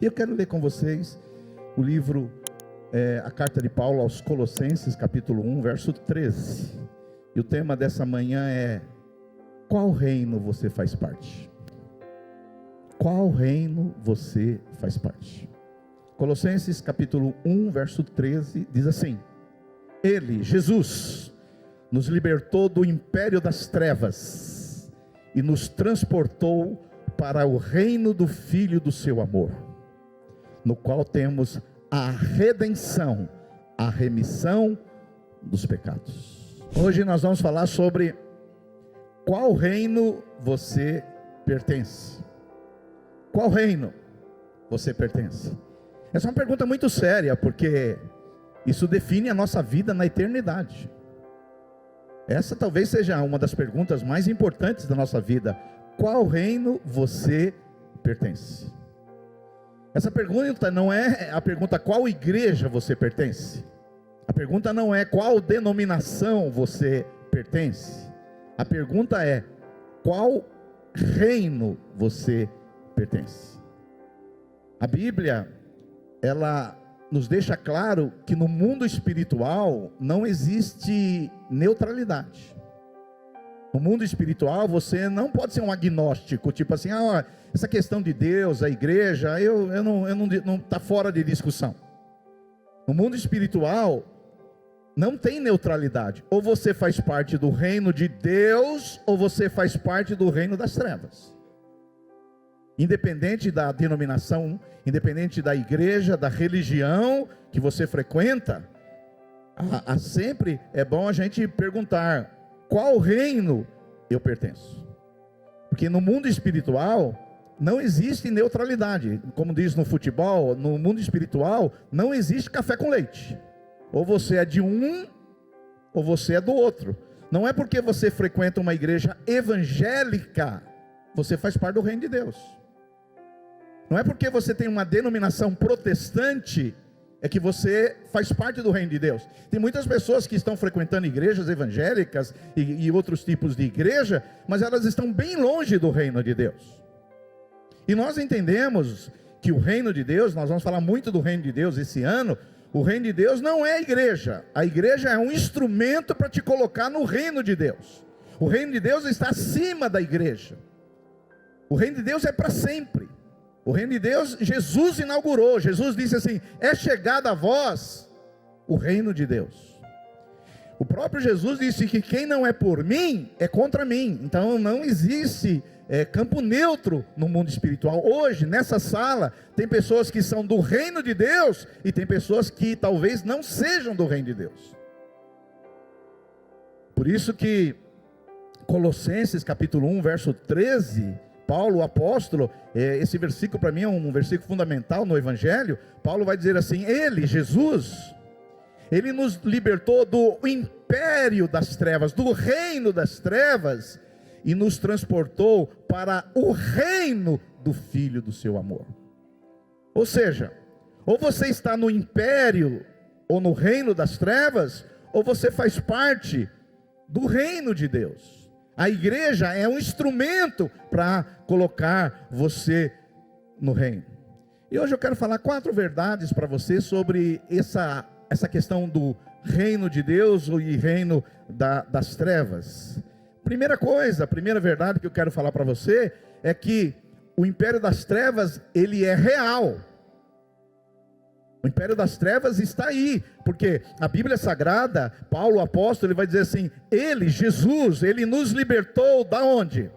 E eu quero ler com vocês o livro, a carta de Paulo aos Colossenses, capítulo 1, verso 13. E o tema dessa manhã é: qual reino você faz parte? Qual reino você faz parte? Colossenses capítulo 1, verso 13, diz assim: Ele, Jesus, nos libertou do império das trevas e nos transportou para o reino do Filho do seu amor, no qual temos a redenção, a remissão dos pecados. Hoje nós vamos falar sobre qual reino você pertence. Qual reino você pertence? Essa é uma pergunta muito séria, porque isso define a nossa vida na eternidade. Essa talvez seja uma das perguntas mais importantes da nossa vida. Qual reino você pertence? Essa pergunta não é a pergunta qual igreja você pertence. A pergunta não é qual denominação você pertence. A pergunta é qual reino você pertence. A Bíblia, ela nos deixa claro que no mundo espiritual não existe neutralidade. No mundo espiritual você não pode ser um agnóstico, tipo assim, essa questão de Deus, a igreja, não está fora de discussão. No mundo espiritual não tem neutralidade. Ou você faz parte do reino de Deus, ou você faz parte do reino das trevas. Independente da denominação, independente da igreja, da religião que você frequenta, sempre é bom a gente perguntar: qual reino eu pertenço? Porque no mundo espiritual não existe neutralidade. Como diz no futebol, no mundo espiritual não existe café com leite. Ou você é de um, ou você é do outro. Não é porque você frequenta uma igreja evangélica, você faz parte do reino de Deus. Não é porque você tem uma denominação protestante, é que você faz parte do reino de Deus. Tem muitas pessoas que estão frequentando igrejas evangélicas e outros tipos de igreja, mas elas estão bem longe do reino de Deus. E nós entendemos que o reino de Deus, nós vamos falar muito do reino de Deus esse ano. O reino de Deus não é a igreja. A igreja é um instrumento para te colocar no reino de Deus. O reino de Deus está acima da igreja. O reino de Deus é para sempre. O reino de Deus, Jesus inaugurou. Jesus disse assim: é chegado a vós o reino de Deus. O próprio Jesus disse que quem não é por mim, é contra mim. Então não existe campo neutro no mundo espiritual. Hoje, nessa sala, tem pessoas que são do reino de Deus, e tem pessoas que talvez não sejam do reino de Deus. Por isso que Colossenses capítulo 1, verso 13... Paulo, o apóstolo, esse versículo para mim é um versículo fundamental no Evangelho. Paulo vai dizer assim: Ele, Jesus, Ele nos libertou do império das trevas, do reino das trevas, e nos transportou para o reino do Filho do seu amor. Ou seja, ou você está no império, ou no reino das trevas, ou você faz parte do reino de Deus. A igreja é um instrumento para colocar você no reino. E hoje eu quero falar 4 verdades para você sobre essa questão do reino de Deus e reino das trevas. Primeira verdade que eu quero falar para você é que o império das trevas, ele é real. O império das trevas está aí, porque a Bíblia Sagrada, Paulo o apóstolo, ele vai dizer assim: Ele, Jesus, Ele nos libertou da onde?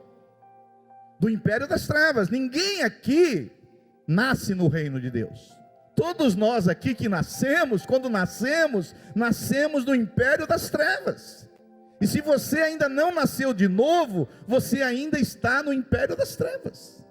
Do império das trevas. Ninguém aqui nasce no reino de Deus. Todos nós aqui que nascemos, quando nascemos do império das trevas. E se você ainda não nasceu de novo, você ainda está no império das trevas.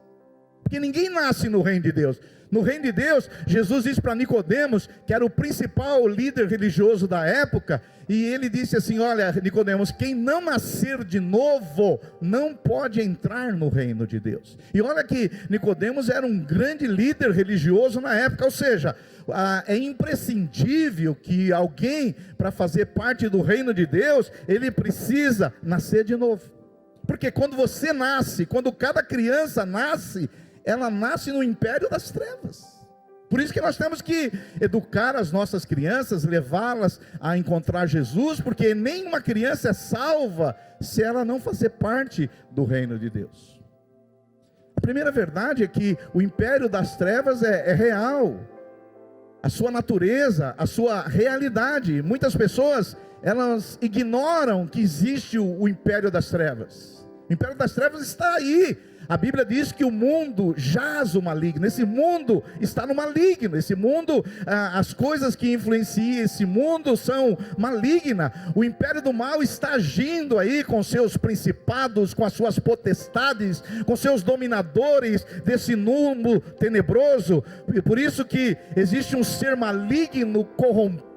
Porque ninguém nasce no reino de Deus. No reino de Deus, Jesus disse para Nicodemos, que era o principal líder religioso da época, e ele disse assim: olha, Nicodemos, quem não nascer de novo, não pode entrar no reino de Deus. E olha que Nicodemos era um grande líder religioso na época, ou seja, é imprescindível que alguém, para fazer parte do reino de Deus, ele precisa nascer de novo. Porque quando você nasce, quando cada criança nasce, ela nasce no império das trevas. Por isso que nós temos que educar as nossas crianças, levá-las a encontrar Jesus, porque nenhuma criança é salva se ela não fazer parte do reino de Deus. A primeira verdade é que o império das trevas é real. A sua natureza, a sua realidade. Muitas pessoas, elas ignoram que existe o império das trevas. O império das trevas está aí. A Bíblia diz que o mundo jaz o maligno. Esse mundo está no maligno. Esse mundo, as coisas que influenciam esse mundo são malignas. O império do mal está agindo aí com seus principados, com as suas potestades, com seus dominadores desse mundo tenebroso. Por isso que existe um ser maligno, corrompido,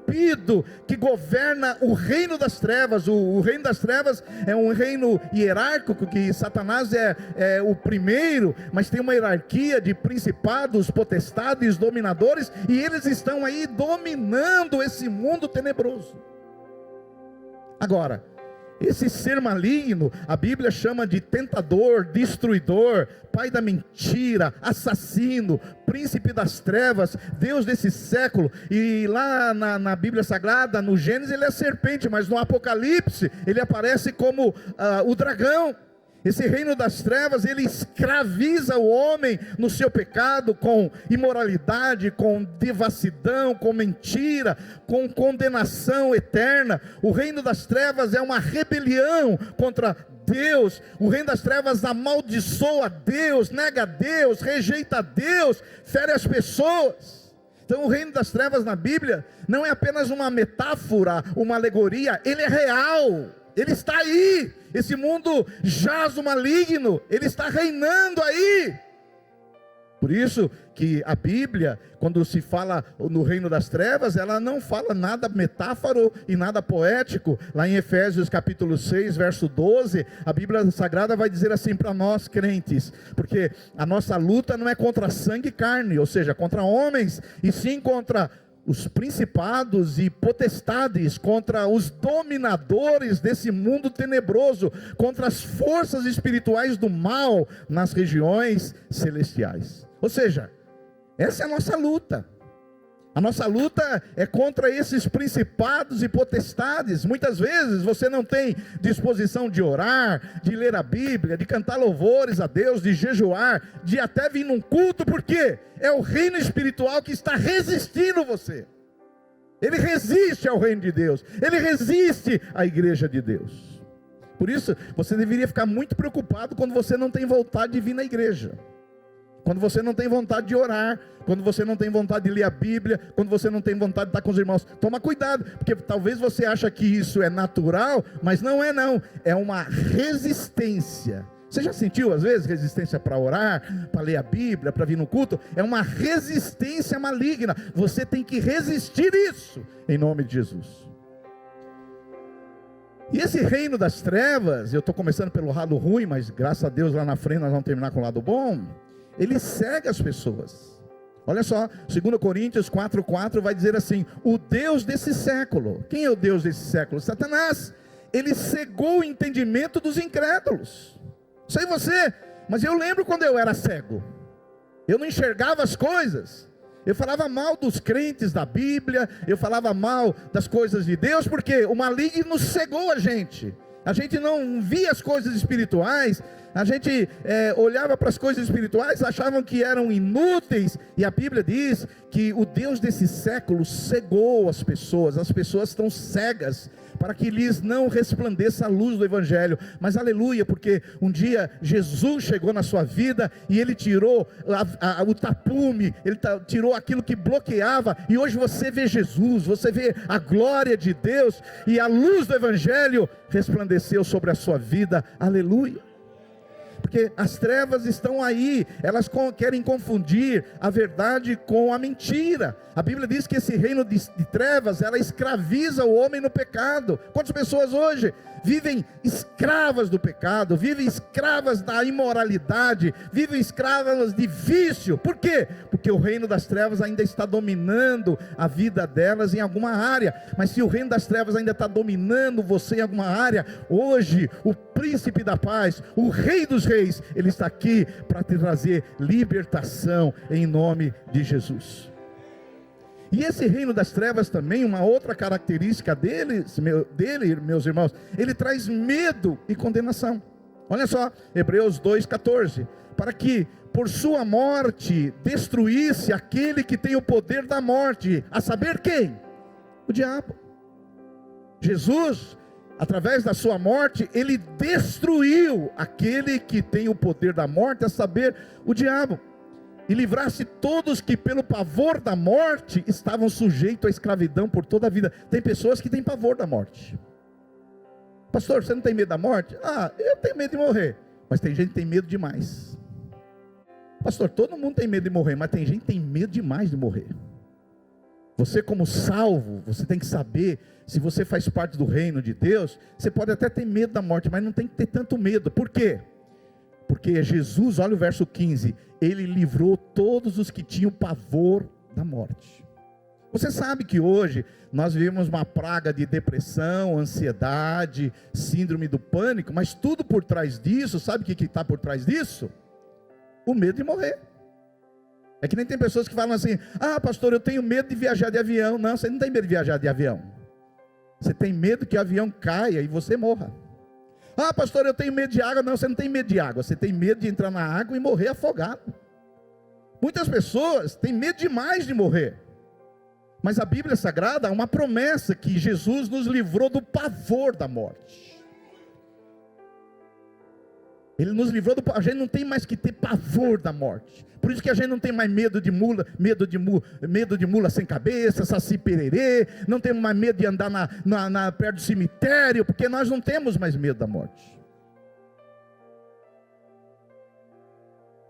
que governa o reino das trevas. O reino das trevas é um reino hierárquico, que Satanás é o primeiro, mas tem uma hierarquia de principados, potestades, dominadores, e eles estão aí dominando esse mundo tenebroso. Agora, esse ser maligno, a Bíblia chama de tentador, destruidor, pai da mentira, assassino, príncipe das trevas, Deus desse século. E lá na Bíblia Sagrada, no Gênesis, ele é serpente, mas no Apocalipse ele aparece como o dragão. Esse reino das trevas, ele escraviza o homem no seu pecado, com imoralidade, com devassidão, com mentira, com condenação eterna. O reino das trevas é uma rebelião contra Deus. O reino das trevas amaldiçoa Deus, nega Deus, rejeita Deus, fere as pessoas. Então o reino das trevas na Bíblia não é apenas uma metáfora, uma alegoria, ele é real. Ele está aí. Esse mundo jaz o maligno, ele está reinando aí. Por isso que a Bíblia, quando se fala no reino das trevas, ela não fala nada metáforo e nada poético. Lá em Efésios capítulo 6, verso 12, a Bíblia Sagrada vai dizer assim para nós crentes: porque a nossa luta não é contra sangue e carne, ou seja, contra homens, e sim contra os principados e potestades, contra os dominadores desse mundo tenebroso, contra as forças espirituais do mal nas regiões celestiais. Ou seja, essa é a nossa luta. A nossa luta é contra esses principados e potestades. Muitas vezes você não tem disposição de orar, de ler a Bíblia, de cantar louvores a Deus, de jejuar, de até vir num culto, porque é o reino espiritual que está resistindo você. Ele resiste ao reino de Deus, ele resiste à igreja de Deus. Por isso, você deveria ficar muito preocupado quando você não tem vontade de vir na igreja, quando você não tem vontade de orar, quando você não tem vontade de ler a Bíblia, quando você não tem vontade de estar com os irmãos. Toma cuidado, porque talvez você ache que isso é natural, mas não é não, é uma resistência. Você já sentiu às vezes resistência para orar, para ler a Bíblia, para vir no culto? É uma resistência maligna. Você tem que resistir isso, em nome de Jesus. E esse reino das trevas, eu estou começando pelo lado ruim, mas graças a Deus lá na frente nós vamos terminar com o lado bom. Ele cega as pessoas. Olha só, 2 Coríntios 4,4 vai dizer assim: o Deus desse século. Quem é o Deus desse século? Satanás. Ele cegou o entendimento dos incrédulos. Sei você, mas eu lembro quando eu era cego. Eu não enxergava as coisas. Eu falava mal dos crentes da Bíblia, eu falava mal das coisas de Deus, porque o maligno cegou a gente. A gente não via as coisas espirituais, a gente olhava para as coisas espirituais, achavam que eram inúteis, e a Bíblia diz que o Deus desse século cegou as pessoas estão cegas, para que lhes não resplandeça a luz do Evangelho. Mas aleluia, porque um dia Jesus chegou na sua vida, e Ele tirou o tapume, Ele tirou aquilo que bloqueava, e hoje você vê Jesus, você vê a glória de Deus, e a luz do Evangelho resplandeceu sobre a sua vida, aleluia. Porque as trevas estão aí, elas querem confundir a verdade com a mentira. A Bíblia diz que esse reino de trevas, ela escraviza o homem no pecado. Quantas pessoas hoje vivem escravas do pecado, vivem escravas da imoralidade, vivem escravas de vício? Por quê? Porque o reino das trevas ainda está dominando a vida delas em alguma área. Mas se o reino das trevas ainda está dominando você em alguma área, hoje o príncipe da paz, o rei dos reis, ele está aqui para te trazer libertação em nome de Jesus. E esse reino das trevas também, uma outra característica dele, meus irmãos, ele traz medo e condenação. Olha só, Hebreus 2,14, para que por sua morte destruísse aquele que tem o poder da morte, a saber quem? O diabo. Jesus, através da sua morte, ele destruiu aquele que tem o poder da morte, a saber, o diabo. E livrasse todos que pelo pavor da morte estavam sujeitos à escravidão por toda a vida. Tem pessoas que têm pavor da morte. Pastor, você não tem medo da morte? Ah, eu tenho medo de morrer. Mas tem gente que tem medo demais. Pastor, todo mundo tem medo de morrer, mas tem gente que tem medo demais de morrer. Você como salvo, você tem que saber, se você faz parte do reino de Deus, você pode até ter medo da morte, mas não tem que ter tanto medo. Por quê? Porque Jesus, olha o verso 15, ele livrou todos os que tinham pavor da morte. Você sabe que hoje nós vivemos uma praga de depressão, ansiedade, síndrome do pânico, mas tudo por trás disso, sabe o que está por trás disso? O medo de morrer. É que nem tem pessoas que falam assim, ah pastor, eu tenho medo de viajar de avião. Não, você não tem medo de viajar de avião. Você tem medo que o avião caia e você morra. Ah pastor, eu tenho medo de água. Não, você não tem medo de água, você tem medo de entrar na água e morrer afogado. Muitas pessoas têm medo demais de morrer. Mas a Bíblia Sagrada há uma promessa que Jesus nos livrou do pavor da morte. Ele nos livrou do pavor. A gente não tem mais que ter pavor da morte. Por isso que a gente não tem mais medo de mula, medo de mula sem cabeça, saci pererê, não temos mais medo de andar perto do cemitério, porque nós não temos mais medo da morte.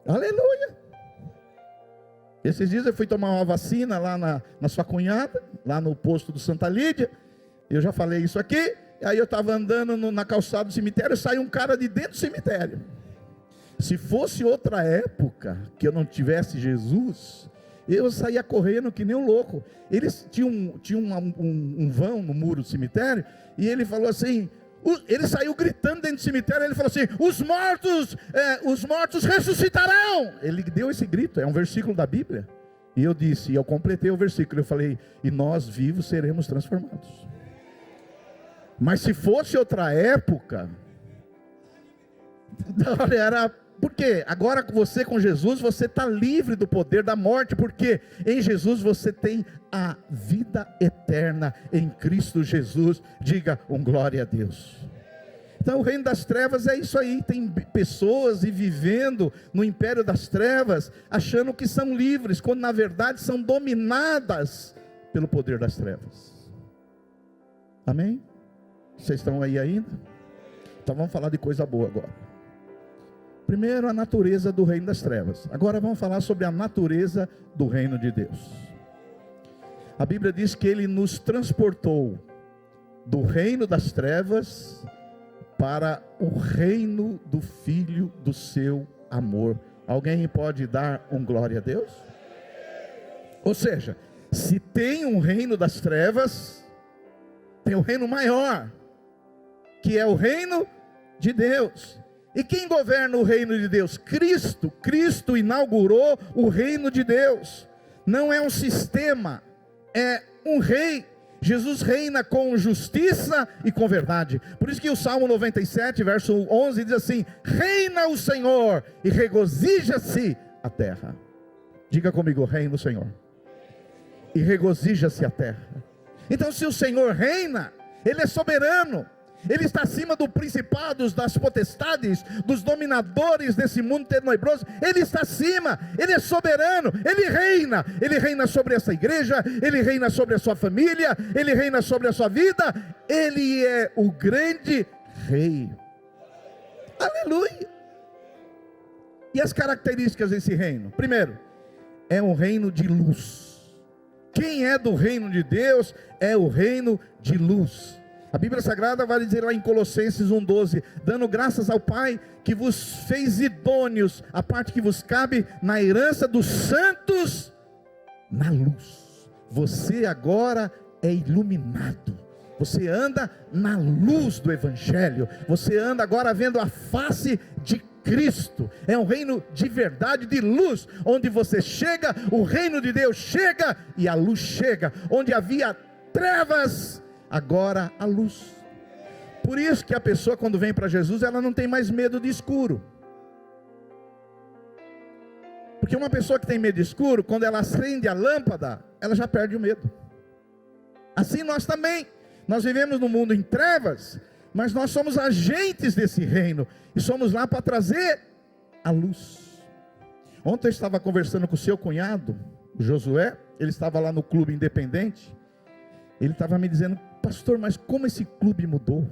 Aleluia! Esses dias eu fui tomar uma vacina lá na sua cunhada, lá no posto do Santa Lídia, eu já falei isso aqui, aí eu estava andando na calçada do cemitério, saiu um cara de dentro do cemitério. Se fosse outra época, que eu não tivesse Jesus, eu saía correndo que nem um louco. Eles tinham um vão no muro do cemitério, e ele falou assim, ele saiu gritando dentro do cemitério, ele falou assim, os mortos ressuscitarão. Ele deu esse grito, é um versículo da Bíblia. E eu disse, eu completei o versículo, eu falei, e nós vivos seremos transformados. Mas se fosse outra época, era... Por quê? Agora você com Jesus, você está livre do poder da morte, porque em Jesus você tem a vida eterna em Cristo Jesus. Diga glória a Deus. Então o reino das trevas é isso aí, tem pessoas vivendo no império das trevas, achando que são livres, quando na verdade são dominadas pelo poder das trevas. Amém? Vocês estão aí ainda? Então vamos falar de coisa boa agora. Primeiro, a natureza do reino das trevas. Agora vamos falar sobre a natureza do reino de Deus. A Bíblia diz que Ele nos transportou do reino das trevas para o reino do Filho do seu amor. Alguém pode dar glória a Deus? Ou seja, se tem um reino das trevas, tem um reino maior, que é o reino de Deus. E quem governa o reino de Deus? Cristo. Cristo inaugurou o reino de Deus. Não é um sistema, é um rei. Jesus reina com justiça e com verdade. Por isso que o Salmo 97, verso 11 diz assim, reina o Senhor e regozija-se a terra. Diga comigo, reina o Senhor e regozija-se a terra. Então se o Senhor reina, Ele é soberano. Ele está acima dos principados, das potestades, dos dominadores desse mundo tenebroso. Ele está acima, Ele é soberano, Ele reina sobre essa igreja, Ele reina sobre a sua família, Ele reina sobre a sua vida. Ele é o grande Rei. Aleluia! E as características desse reino? Primeiro, é um reino de luz. Quem é do reino de Deus é o reino de luz. A Bíblia Sagrada vai dizer lá em Colossenses 1,12, dando graças ao Pai que vos fez idôneos, a parte que vos cabe na herança dos santos, na luz. Você agora é iluminado, você anda na luz do Evangelho, você anda agora vendo a face de Cristo, é um reino de verdade, de luz, onde você chega, o reino de Deus chega e a luz chega. Onde havia trevas, agora a luz. Por isso que a pessoa, quando vem para Jesus, ela não tem mais medo de escuro. Porque uma pessoa que tem medo de escuro, quando ela acende a lâmpada, ela já perde o medo. Assim nós também, nós vivemos num mundo em trevas, mas nós somos agentes desse reino, e somos lá para trazer a luz. Ontem eu estava conversando com o seu cunhado, o Josué, ele estava lá no Clube Independente, ele estava me dizendo: pastor, mas como esse clube mudou?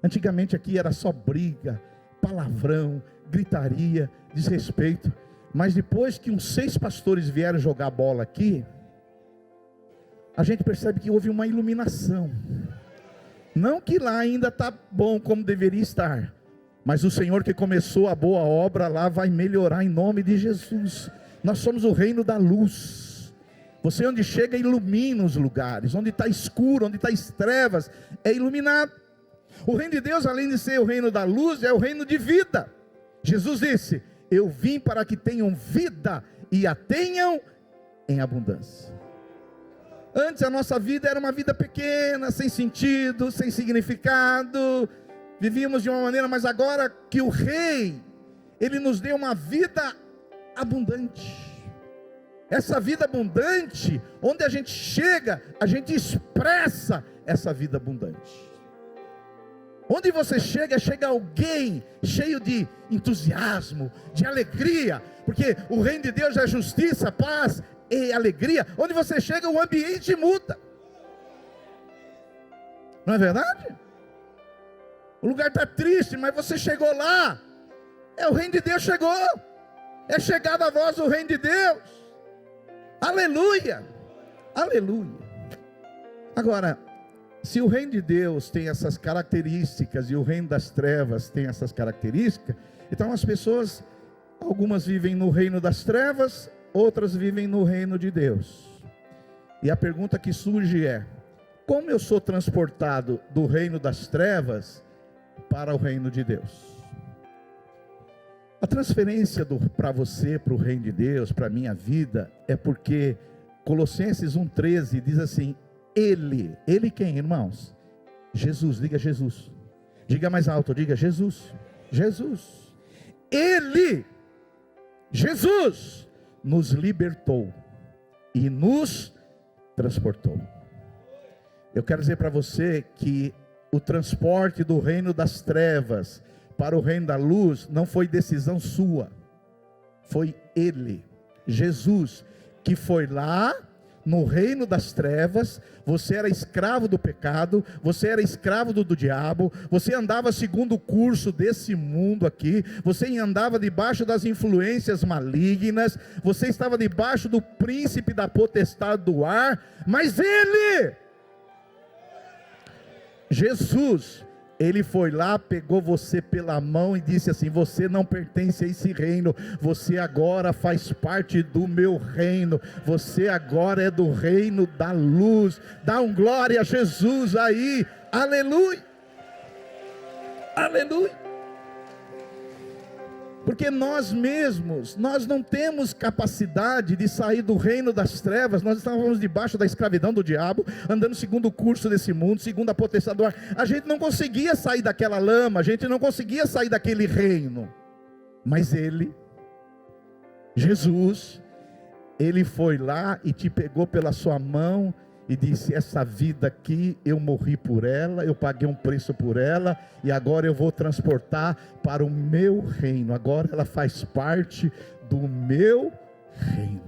Antigamente aqui era só briga, palavrão, gritaria, desrespeito. Mas depois que uns 6 pastores vieram jogar bola aqui, a gente percebe que houve uma iluminação. Não que lá ainda está bom como deveria estar, mas o Senhor que começou a boa obra lá vai melhorar em nome de Jesus. Nós somos o reino da luz. Você onde chega ilumina os lugares. Onde está escuro, onde está as trevas, é iluminado. O reino de Deus, além de ser o reino da luz, é o reino de vida. Jesus disse: eu vim para que tenham vida e a tenham em abundância. Antes a nossa vida era uma vida pequena, sem sentido, sem significado. Vivíamos de uma maneira, mas agora que o Rei, Ele nos deu uma vida abundante. Essa vida abundante, onde a gente chega, a gente expressa essa vida abundante. Onde você chega, chega alguém cheio de entusiasmo, de alegria, porque o reino de Deus é justiça, paz e alegria. Onde você chega, o ambiente muda. Não é verdade? O lugar está triste, mas você chegou lá, o reino de Deus chegou, é chegada a voz do reino de Deus. Aleluia, aleluia. Agora, se o reino de Deus tem essas características e o reino das trevas tem essas características, então as pessoas, algumas vivem no reino das trevas, outras vivem no reino de Deus. E a pergunta que surge é: como eu sou transportado do reino das trevas para o reino de Deus? A transferência para você, para o reino de Deus, para a minha vida, é porque Colossenses 1,13 diz assim: Ele quem, irmãos? Jesus, diga Jesus. Diga mais alto, diga Jesus. Jesus. Ele, Jesus, nos libertou e nos transportou. Eu quero dizer para você que o transporte do reino das trevas para o reino da luz não foi decisão sua. Foi Ele, Jesus, que foi lá no reino das trevas. Você era escravo do pecado, você era escravo do diabo, você andava segundo o curso desse mundo aqui, você andava debaixo das influências malignas, você estava debaixo do príncipe da potestade do ar, mas Ele, Jesus, Ele foi lá, pegou você pela mão e disse assim: você não pertence a esse reino, você agora faz parte do meu reino, você agora é do reino da luz. Dá um glória a Jesus aí, aleluia, aleluia. Porque nós mesmos, nós não temos capacidade de sair do reino das trevas. Nós estávamos debaixo da escravidão do diabo, andando segundo o curso desse mundo, segundo a potestade do ar. A gente não conseguia sair daquela lama, a gente não conseguia sair daquele reino. Mas Ele, Jesus, Ele foi lá e te pegou pela sua mão e disse: essa vida aqui, eu morri por ela, eu paguei um preço por ela, e agora eu vou transportar para o meu reino. Agora ela faz parte do meu reino.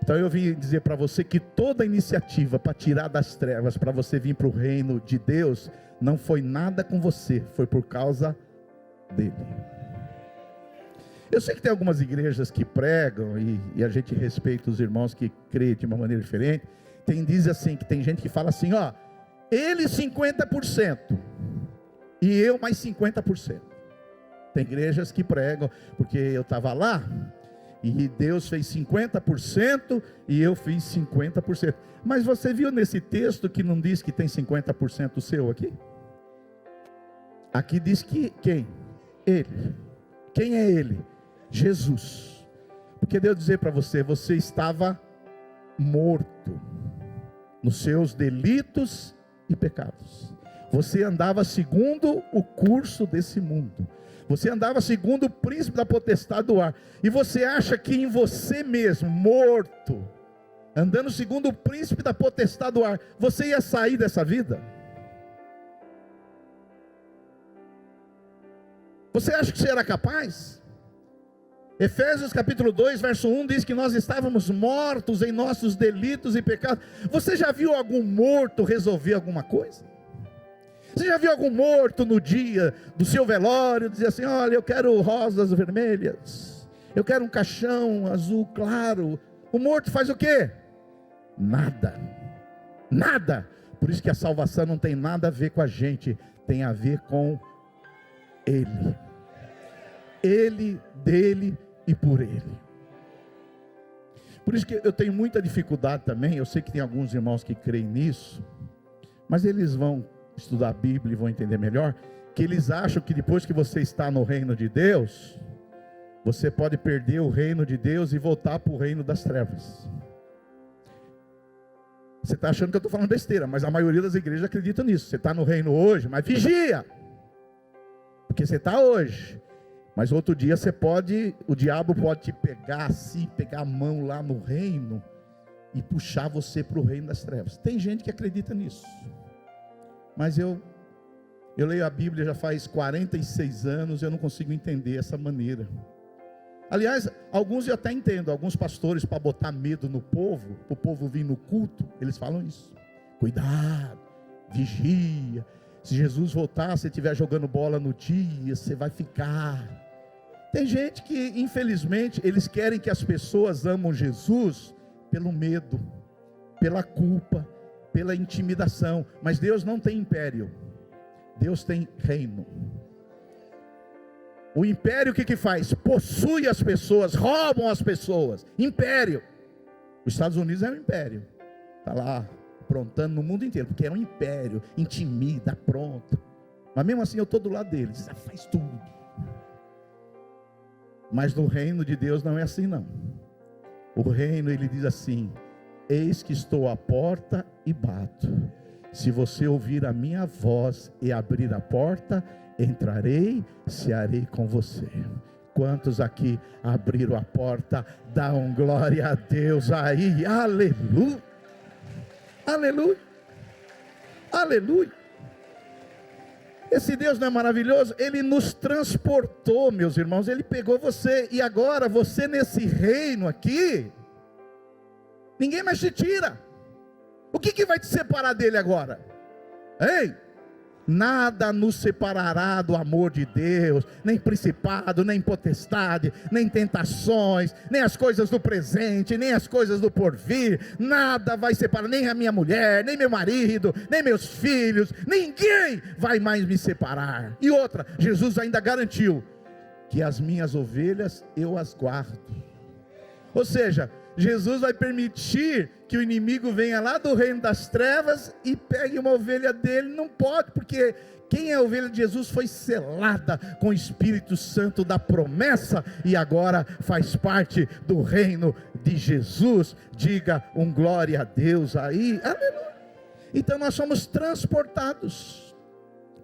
Então eu vim dizer para você que toda iniciativa para tirar das trevas, para você vir para o reino de Deus, não foi nada com você, foi por causa dele. Eu sei que tem algumas igrejas que pregam, e a gente respeita os irmãos que creem de uma maneira diferente. Diz assim, que tem gente que fala assim: ó, ele 50% e eu mais 50%. Tem igrejas que pregam, porque eu estava lá, e Deus fez 50% e eu fiz 50%. Mas você viu nesse texto que não diz que tem 50% seu aqui? Aqui diz que quem? Ele. Quem é Ele? Jesus. Porque Deus dizer para você, você estava morto nos seus delitos e pecados. Você andava segundo o curso desse mundo. Você andava segundo o príncipe da potestade do ar. E você acha que em você mesmo, morto, andando segundo o príncipe da potestade do ar, você ia sair dessa vida? Você acha que você era capaz? Efésios capítulo 2, verso 1 diz que nós estávamos mortos em nossos delitos e pecados. Você já viu algum morto resolver alguma coisa? Você já viu algum morto no dia do seu velório dizer assim: olha, eu quero rosas vermelhas, eu quero um caixão azul claro? O morto faz o quê? Nada. Nada. Por isso que a salvação não tem nada a ver com a gente, tem a ver com Ele. Ele, dele e por Ele. Por isso que eu tenho muita dificuldade também. Eu sei que tem alguns irmãos que creem nisso, mas eles vão estudar a Bíblia e vão entender melhor, que eles acham que depois que você está no reino de Deus, você pode perder o reino de Deus e voltar para o reino das trevas. Você está achando que eu estou falando besteira, mas a maioria das igrejas acredita nisso. Você está no reino hoje, mas vigia, porque você está hoje, mas outro dia o diabo pode te pegar assim, pegar a mão lá no reino e puxar você para o reino das trevas. Tem gente que acredita nisso, mas eu leio a Bíblia já faz 46 anos, eu não consigo entender essa maneira. Aliás, alguns eu até entendo, alguns pastores, para botar medo no povo, para o povo vir no culto, eles falam isso: cuidado, vigia, se Jesus voltar, se estiver jogando bola no dia, você vai ficar. Tem gente que, infelizmente, eles querem que as pessoas amam Jesus pelo medo, pela culpa, pela intimidação. Mas Deus não tem império, Deus tem reino. O império o que faz? Possui as pessoas, roubam as pessoas. Império. Os Estados Unidos é um império, está lá aprontando no mundo inteiro, porque é um império, intimida, pronto. Mas mesmo assim eu estou do lado deles, faz tudo. Mas no reino de Deus não é assim não. O reino, ele diz assim: eis que estou à porta e bato. Se você ouvir a minha voz e abrir a porta, entrarei, cearei com você. Quantos aqui abriram a porta? Dão glória a Deus aí. Aleluia. Aleluia. Aleluia. Esse Deus não é maravilhoso? Ele nos transportou, meus irmãos. Ele pegou você, e agora você nesse reino aqui, ninguém mais te tira. O que vai te separar dele agora? Ei, nada nos separará do amor de Deus, nem principado, nem potestade, nem tentações, nem as coisas do presente, nem as coisas do porvir. Nada vai separar, nem a minha mulher, nem meu marido, nem meus filhos. Ninguém vai mais me separar. E outra, Jesus ainda garantiu que as minhas ovelhas eu as guardo. Ou seja, Jesus vai permitir que o inimigo venha lá do reino das trevas e pegue uma ovelha dele. Não pode, porque quem é a ovelha de Jesus foi selada com o Espírito Santo da promessa e agora faz parte do reino de Jesus. Diga um glória a Deus aí. Aleluia. Então nós somos transportados.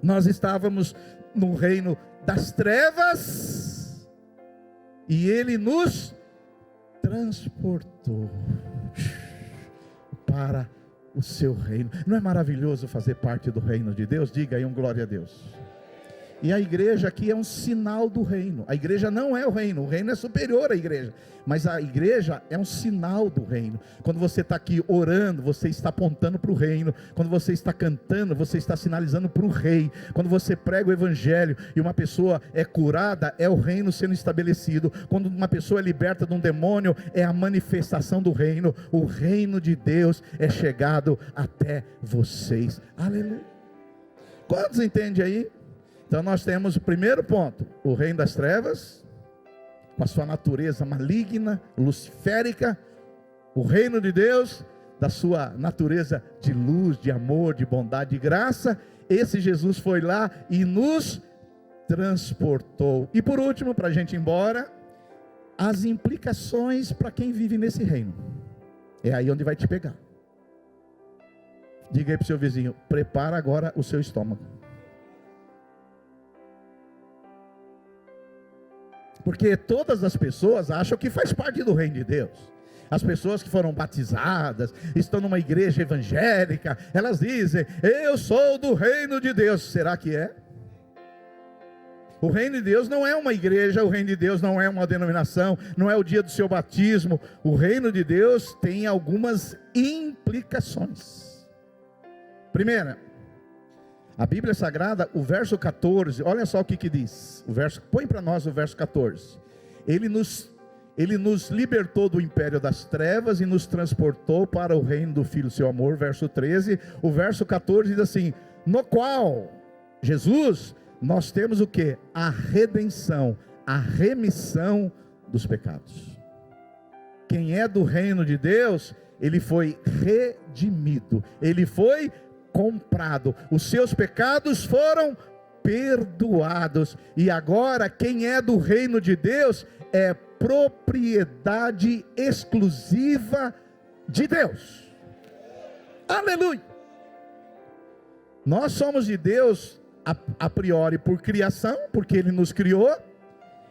Nós estávamos no reino das trevas e Ele nos transportou para o seu reino. Não é maravilhoso fazer parte do reino de Deus? Diga aí um glória a Deus. E a igreja aqui é um sinal do reino. A igreja não é o reino é superior à igreja, mas a igreja é um sinal do reino. Quando você está aqui orando, você está apontando para o reino. Quando você está cantando, você está sinalizando para o rei. Quando você prega o evangelho e uma pessoa é curada, é o reino sendo estabelecido. Quando uma pessoa é liberta de um demônio, é a manifestação do reino. O reino de Deus é chegado até vocês. Aleluia. Quantos entendem aí? Então nós temos o primeiro ponto: o reino das trevas, com a sua natureza maligna, luciférica. O reino de Deus, da sua natureza de luz, de amor, de bondade, de graça. Esse Jesus foi lá e nos transportou. E por último, para a gente ir embora, as implicações para quem vive nesse reino. É aí onde vai te pegar. Diga aí para o seu vizinho: prepara agora o seu estômago. Porque todas as pessoas acham que faz parte do reino de Deus. As pessoas que foram batizadas, estão numa igreja evangélica, elas dizem: eu sou do reino de Deus. Será que é? O reino de Deus não é uma igreja, o reino de Deus não é uma denominação, não é o dia do seu batismo. O reino de Deus tem algumas implicações. Primeira, a Bíblia Sagrada, o verso 14, olha só o que diz. Põe para nós o verso 14. Ele nos libertou do império das trevas e nos transportou para o reino do Filho do seu amor. Verso 13, o verso 14 diz assim: no qual, Jesus, nós temos o que? A redenção, a remissão dos pecados. Quem é do reino de Deus, ele foi redimido, ele foi comprado, os seus pecados foram perdoados, e agora quem é do reino de Deus é propriedade exclusiva de Deus. Aleluia! Nós somos de Deus a priori por criação, porque Ele nos criou,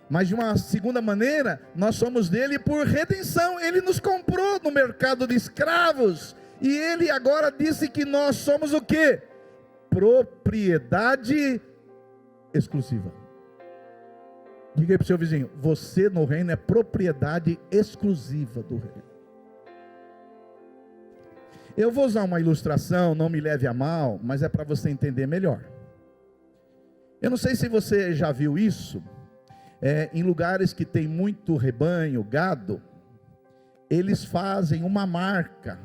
mas de uma segunda maneira, nós somos dele por redenção. Ele nos comprou no mercado de escravos, e Ele agora disse que nós somos o quê? Propriedade exclusiva. Diga aí para o seu vizinho: você no reino é propriedade exclusiva do reino. Eu vou usar uma ilustração, não me leve a mal, mas é para você entender melhor. Eu não sei se você já viu isso, em lugares que tem muito rebanho, gado, eles fazem uma marca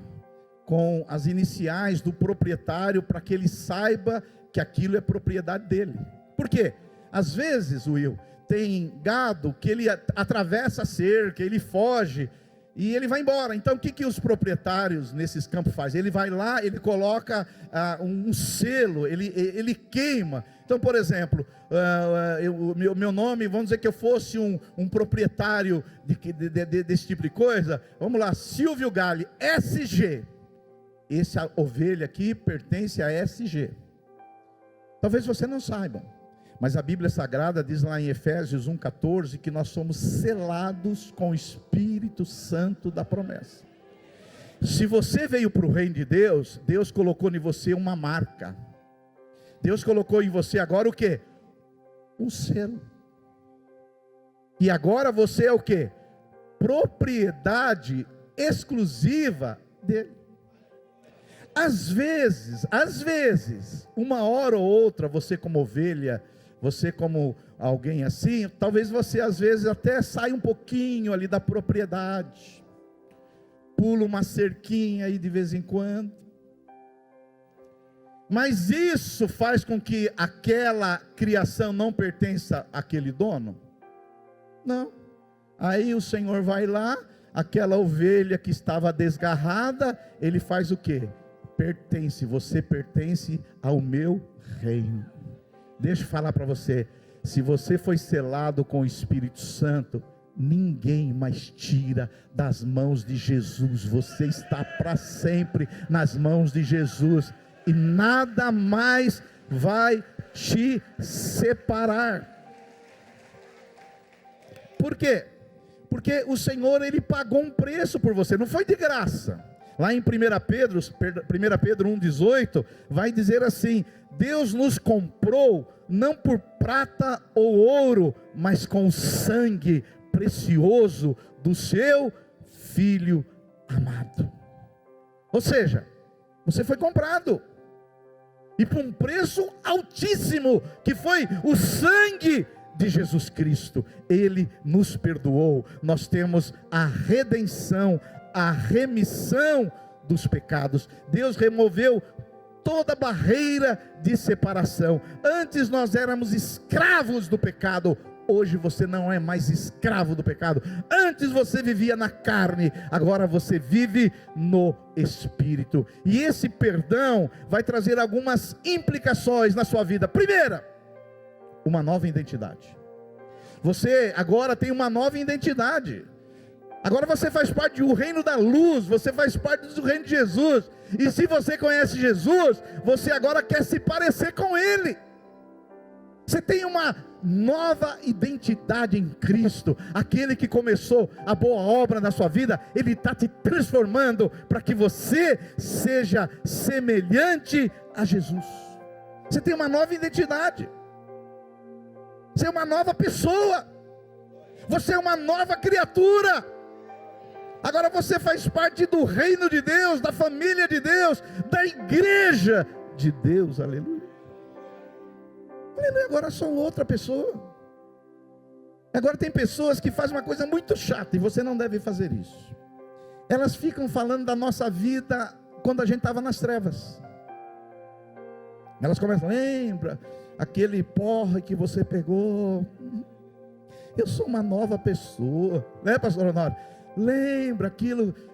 com as iniciais do proprietário, para que ele saiba que aquilo é propriedade dele. Por quê? Às vezes, Will, tem gado que ele atravessa a cerca, ele foge e ele vai embora. Então o que os proprietários nesses campos fazem? Ele vai lá, ele coloca um selo, ele queima. Então, por exemplo, meu nome, vamos dizer que eu fosse um proprietário desse tipo de coisa. Vamos lá, Silvio Galli, SG. Essa ovelha aqui pertence a SG. Talvez você não saiba, mas a Bíblia Sagrada diz lá em Efésios 1,14 que nós somos selados com o Espírito Santo da promessa. Se você veio para o reino de Deus, Deus colocou em você uma marca. Deus colocou em você agora o que? Um selo. E agora você é o que? Propriedade exclusiva dele. Às vezes, uma hora ou outra, você como ovelha, você como alguém assim, talvez você às vezes até saia um pouquinho ali da propriedade, pula uma cerquinha aí de vez em quando, mas isso faz com que aquela criação não pertença àquele dono? Não. Aí o Senhor vai lá, aquela ovelha que estava desgarrada, Ele faz o quê? Você pertence ao meu reino. Deixa eu falar para você, se você foi selado com o Espírito Santo, ninguém mais tira das mãos de Jesus. Você está para sempre nas mãos de Jesus, e nada mais vai te separar. Por quê? Porque o Senhor, Ele pagou um preço por você, não foi de graça. Lá em 1 Pedro 1,18, vai dizer assim: Deus nos comprou, não por prata ou ouro, mas com o sangue precioso do seu Filho amado. Ou seja, você foi comprado, e por um preço altíssimo, que foi o sangue de Jesus Cristo. Ele nos perdoou, nós temos a redenção, a remissão dos pecados. Deus removeu toda barreira de separação. Antes nós éramos escravos do pecado, hoje você não é mais escravo do pecado. Antes você vivia na carne, agora você vive no Espírito. E esse perdão vai trazer algumas implicações na sua vida. Primeira, uma nova identidade. Você agora tem uma nova identidade. Agora você faz parte do reino da luz, você faz parte do reino de Jesus. E se você conhece Jesus, você agora quer se parecer com Ele. Você tem uma nova identidade em Cristo. Aquele que começou a boa obra na sua vida, Ele está te transformando para que você seja semelhante a Jesus. Você tem uma nova identidade. Você é uma nova pessoa. Você é uma nova criatura. Agora você faz parte do reino de Deus, da família de Deus, da igreja de Deus. Aleluia. Aleluia. Agora sou outra pessoa. Agora tem pessoas que fazem uma coisa muito chata, e você não deve fazer isso. Elas ficam falando da nossa vida quando a gente estava nas trevas. Elas começam, lembra aquele porre que você pegou? Eu sou uma nova pessoa, né, pastor Honório? Lembra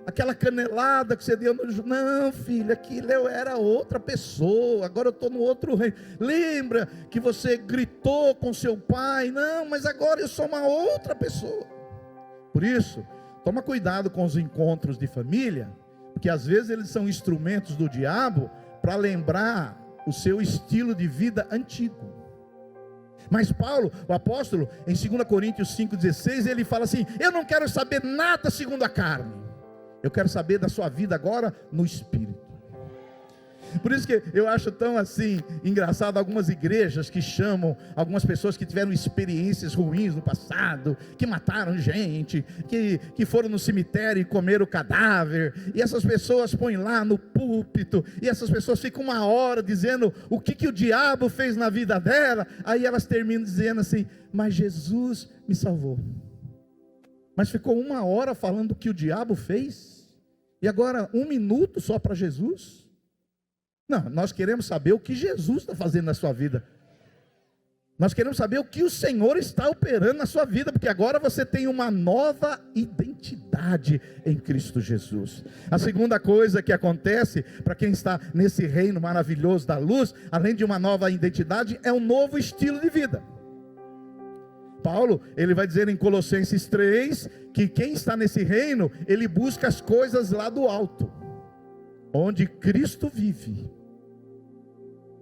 aquela canelada que você deu no... Não, filho, aquilo eu era outra pessoa, agora eu estou no outro reino. Lembra que você gritou com seu pai? Não, mas agora eu sou uma outra pessoa. Por isso, toma cuidado com os encontros de família, porque às vezes eles são instrumentos do diabo para lembrar o seu estilo de vida antigo. Mas Paulo, o apóstolo, em 2 Coríntios 5,16, ele fala assim: eu não quero saber nada segundo a carne, eu quero saber da sua vida agora no Espírito. Por isso que eu acho tão assim engraçado algumas igrejas que chamam algumas pessoas que tiveram experiências ruins no passado, que mataram gente, que foram no cemitério e comeram o cadáver, e essas pessoas põem lá no púlpito, e essas pessoas ficam uma hora dizendo o que o diabo fez na vida dela. Aí elas terminam dizendo assim: mas Jesus me salvou. Mas ficou uma hora falando o que o diabo fez, e agora 1 minuto só para Jesus? Não, nós queremos saber o que Jesus está fazendo na sua vida. Nós queremos saber o que o Senhor está operando na sua vida, porque agora você tem uma nova identidade em Cristo Jesus. A segunda coisa que acontece para quem está nesse reino maravilhoso da luz, além de uma nova identidade, é um novo estilo de vida. Paulo, ele vai dizer em Colossenses 3, que quem está nesse reino, ele busca as coisas lá do alto, onde Cristo vive.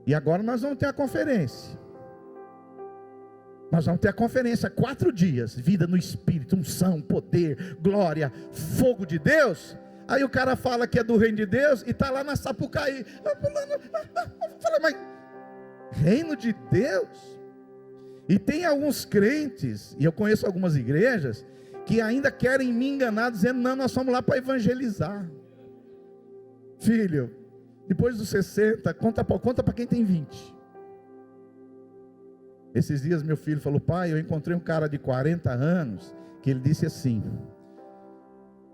E agora nós vamos ter a conferência. Nós vamos ter a conferência 4 dias. Vida no Espírito, unção, poder, glória, fogo de Deus. Aí o cara fala que é do reino de Deus e está lá na Sapucaí. Eu falei, mas reino de Deus? E tem alguns crentes, e eu conheço algumas igrejas, que ainda querem me enganar, dizendo: não, nós vamos lá para evangelizar. Filho, depois dos 60, conta para quem tem 20. Esses dias meu filho falou: pai, eu encontrei um cara de 40 anos, que ele disse assim: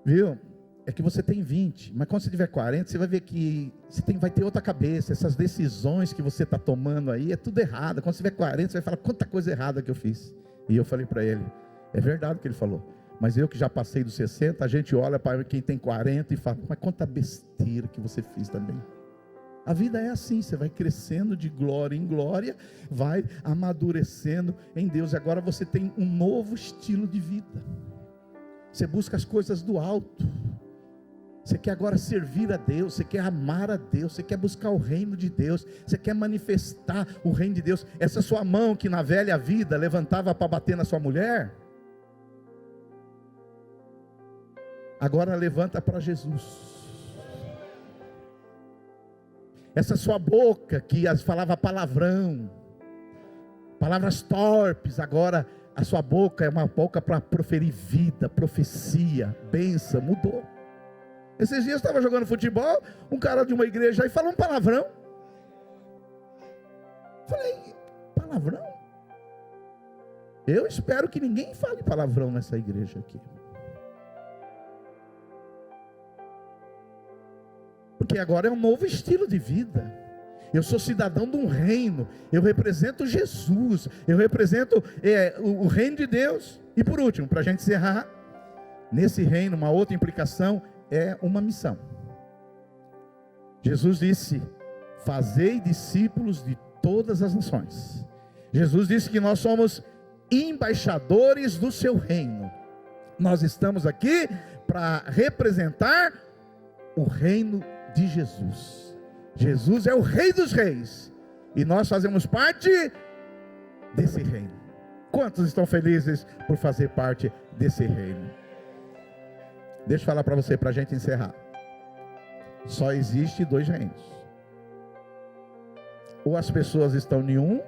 viu, é que você tem 20, mas quando você tiver 40, você vai ver que vai ter outra cabeça. Essas decisões que você está tomando aí, é tudo errado. Quando você tiver 40, você vai falar: quanta coisa errada que eu fiz. E eu falei para ele: é verdade o que ele falou, mas eu que já passei dos 60, a gente olha para quem tem 40 e fala: mas quanta besteira que você fez também. A vida é assim, você vai crescendo de glória em glória, vai amadurecendo em Deus. Agora você tem um novo estilo de vida. Você busca as coisas do alto. Você quer agora servir a Deus, você quer amar a Deus, você quer buscar o reino de Deus, você quer manifestar o reino de Deus. Essa sua mão que na velha vida levantava para bater na sua mulher, agora levanta para Jesus. Essa sua boca que falava palavrão, palavras torpes, agora a sua boca é uma boca para proferir vida, profecia, bênção. Mudou. Esses dias eu estava jogando futebol, um cara de uma igreja aí falou um palavrão. Falei: palavrão? Eu espero que ninguém fale palavrão nessa igreja aqui. Porque agora é um novo estilo de vida. Eu sou cidadão de um reino. Eu represento Jesus. Eu represento o reino de Deus. E por último, para a gente encerrar, nesse reino, uma outra implicação é uma missão. Jesus disse: fazei discípulos de todas as nações, Jesus disse que nós somos embaixadores do seu reino. Nós estamos aqui para representar o reino de Jesus. Jesus é o Rei dos Reis e nós fazemos parte desse reino. Quantos estão felizes por fazer parte desse reino? Deixa eu falar para você, para a gente encerrar. Só existe dois reinos. Ou as pessoas estão em um,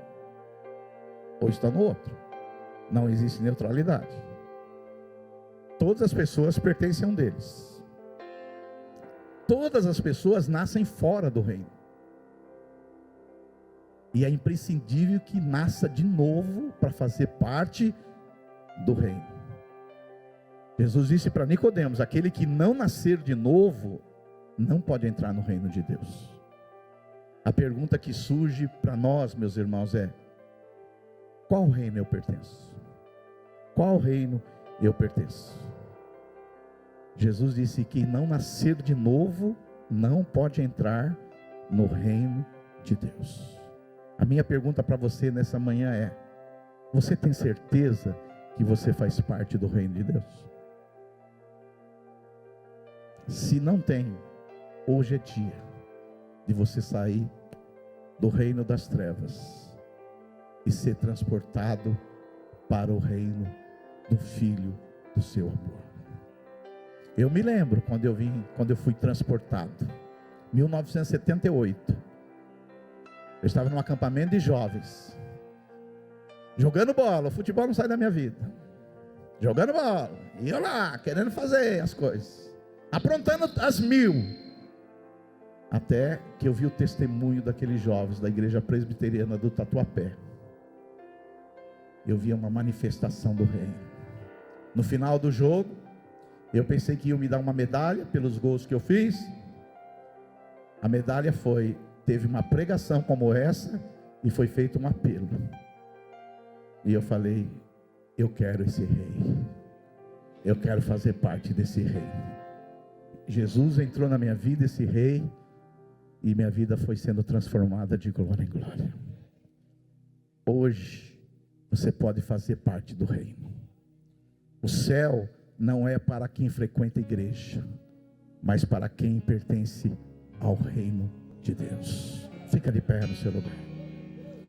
ou estão no outro. Não existe neutralidade. Todas as pessoas pertencem a um deles. Todas as pessoas nascem fora do reino. E é imprescindível que nasça de novo para fazer parte do reino. Jesus disse para Nicodemos: aquele que não nascer de novo não pode entrar no reino de Deus. A pergunta que surge para nós, meus irmãos, é: qual reino eu pertenço? Qual reino eu pertenço? Jesus disse que quem não nascer de novo não pode entrar no reino de Deus. A minha pergunta para você nessa manhã é: você tem certeza que você faz parte do reino de Deus? Se não tem, hoje é dia de você sair do reino das trevas e ser transportado para o reino do Filho do seu amor. Eu me lembro quando eu fui transportado, 1978. Eu estava num acampamento de jovens, jogando bola. O futebol não sai da minha vida. Jogando bola, e eu lá, querendo fazer as coisas, aprontando as mil. Até que eu vi o testemunho daqueles jovens da igreja presbiteriana do Tatuapé. Eu via uma manifestação do reino. No final do jogo, eu pensei que iam me dar uma medalha pelos gols que eu fiz. A medalha teve uma pregação como essa e foi feito um apelo. E eu falei: eu quero esse rei. Eu quero fazer parte desse rei. Jesus entrou na minha vida, esse rei, e minha vida foi sendo transformada de glória em glória. Hoje, você pode fazer parte do reino. O céu não é para quem frequenta a igreja, mas para quem pertence ao reino de Deus. Fica de pé no seu lugar.